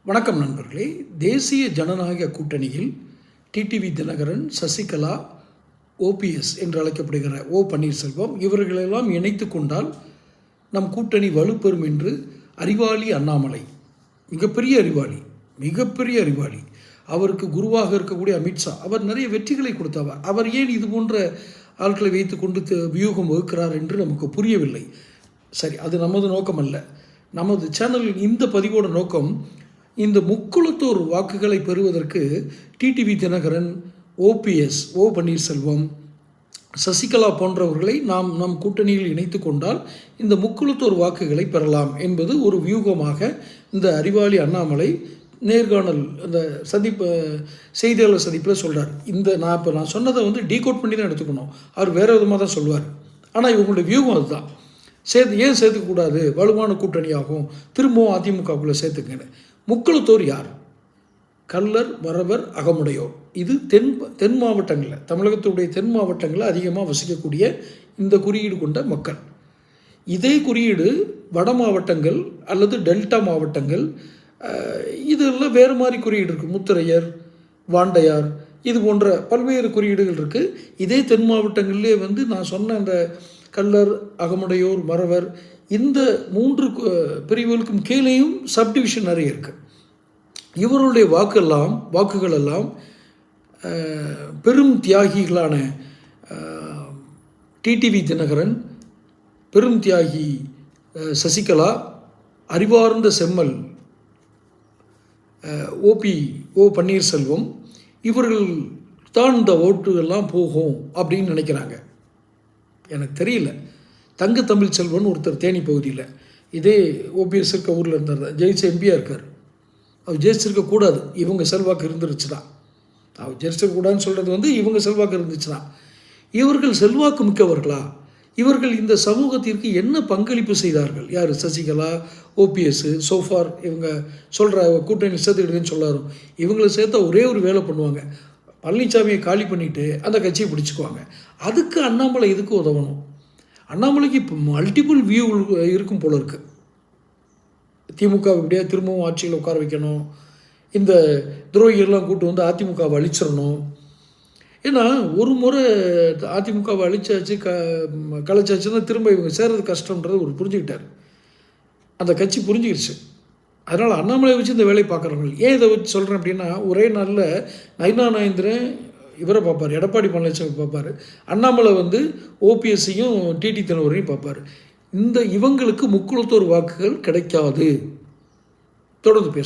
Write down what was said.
வணக்கம் நண்பர்களே. தேசிய ஜனநாயக கூட்டணியில் டிடிவி தினகரன், சசிகலா, ஓபிஎஸ் என்று அழைக்கப்படுகிற ஓ பன்னீர்செல்வம் இவர்களெல்லாம் இணைத்து கொண்டால் நம் கூட்டணி வலுப்பெறும் என்று அறிவாளி அண்ணாமலை, மிகப்பெரிய அறிவாளி, அவருக்கு குருவாக இருக்கக்கூடிய அமித்ஷா, அவர் நிறைய வெற்றிகளை கொடுத்தவர். அவர் ஏன் இது போன்ற ஆட்களை வைத்து கொண்டு வியூகம் வகுக்கிறார் என்று நமக்கு புரியவில்லை. சரி, அது நமது நோக்கம் அல்ல. நமது சேனலில் இந்த பதிவோட நோக்கம், இந்த முக்குளத்தூர் வாக்குகளை பெறுவதற்கு டிடிவி தினகரன், ஓபிஎஸ், ஓ பன்னீர்செல்வம், சசிகலா போன்றவர்களை நம் கூட்டணியில் இணைத்து கொண்டால் இந்த முக்குளத்தூர் வாக்குகளை பெறலாம் என்பது ஒரு வியூகமாக இந்த அறிவாளி அண்ணாமலை நேர்காணல் அந்த செய்தியாளர் சந்திப்பில் சொல்கிறார். நான் சொன்னதை டீகோட் பண்ணி தான் எடுத்துக்கணும். அவர் வேறு விதமாக தான் சொல்லுவார். ஆனால் இவங்களுடைய வியூகம் அதுதான். ஏன் சேர்த்துக்கூடாது, வலுவான கூட்டணியாகும், திரும்பவும் அதிமுகவுக்குள்ளே சேர்த்துக்கன்னு. முக்குளத்தோர் யார்? கள்ளர், மறவர், அகமுடையோர். இது தென் மாவட்டங்களில், தமிழகத்துடைய தென் மாவட்டங்களில் அதிகமாக வசிக்கக்கூடிய இந்த குறியீடு கொண்ட மக்கள். இதே குறியீடு வட மாவட்டங்கள் அல்லது டெல்டா மாவட்டங்கள், இதெல்லாம் வேறு மாதிரி குறியீடு இருக்குது. முத்திரையர், வாண்டையார், இது போன்ற பல்வேறு குறியீடுகள் இருக்குது. இதே தென் மாவட்டங்களிலே நான் சொன்ன அந்த கள்ளர், அகமுடையோர், மறவர், இந்த 3 பிரிவுகளுக்கும் கீழேயும் சப்டிவிஷன் நிறைய இருக்குது. இவருடைய வாக்குகள் எல்லாம் பெரும் தியாகிகளான டிடிவி தினகரன், பெரும் தியாகி சசிகலா, அறிவார்ந்த செம்மல் ஓ பன்னீர்செல்வம், இவர்கள் தான் இந்த ஓட்டுகள்லாம் போகும் அப்படின்னு நினைக்கிறாங்க. எனக்கு தெரியல. தங்க தமிழ் செல்வன் ஒருத்தர் தேனி பகுதியில், இதே ஓபிஎஸ் இருக்க ஊரில் இருந்தார், ஜெயிச்ச எம்பியாக இருக்கார். அவர் ஜெயிச்சிருக்கக்கூடாது, இவங்க செல்வாக்கு இருந்துருச்சு தான். அவர் ஜெயிச்சிருக்கக்கூடாதுன்னு சொல்கிறது இவங்க செல்வாக்கு இருந்துச்சு தான். இவர்கள் செல்வாக்கு மிக்கவர்களா? இவர்கள் இந்த சமூகத்திற்கு என்ன பங்களிப்பு செய்தார்கள்? யார்? சசிகலா, ஓபிஎஸ். சோஃபார் இவங்க சொல்கிற கூட்டணி சேர்த்துக்கிட்டுன்னு சொல்லாரும். இவங்களை சேர்த்தா ஒரே ஒரு வேலை பண்ணுவாங்க, பழனிசாமியை காலி பண்ணிவிட்டு அந்த கட்சியை பிடிச்சிக்குவாங்க. அதுக்கு அண்ணாமலை எதுக்கு உதவணும்? அண்ணாமலைக்கு இப்போ மல்டிபிள் வியூ இருக்கும் போல இருக்குது. திமுக இப்படியே திரும்பவும் ஆட்சியில் உட்கார வைக்கணும், இந்த துரோகிகள்லாம் கூட்டு அதிமுகவை அழிச்சிடணும். ஏன்னா ஒரு முறை அதிமுகவை அழிச்சாச்சு, கலைச்சாச்சுன்னா திரும்ப இவங்க சேர்றது கஷ்டம்ன்றது ஒரு புரிஞ்சுக்கிட்டார். அந்த கட்சி புரிஞ்சுக்கிடுச்சு. அதனால் அண்ணாமலையை வச்சு இந்த வேலையை பார்க்குறவங்க. ஏன் இதை வச்சு சொல்கிறேன் அப்படின்னா, ஒரே நாளில் நயினா நாயந்திரன் இவரை பார்ப்பார், எடப்பாடி பழனிசாமி பார்ப்பார், அண்ணாமலை ஓபிஎஸ்ஸையும் டிடி தினகரனையும் பார்ப்பார். இவங்களுக்கு முக்குளத்தோர் வாக்குகள் கிடைக்காது. தொடர்ந்து பேச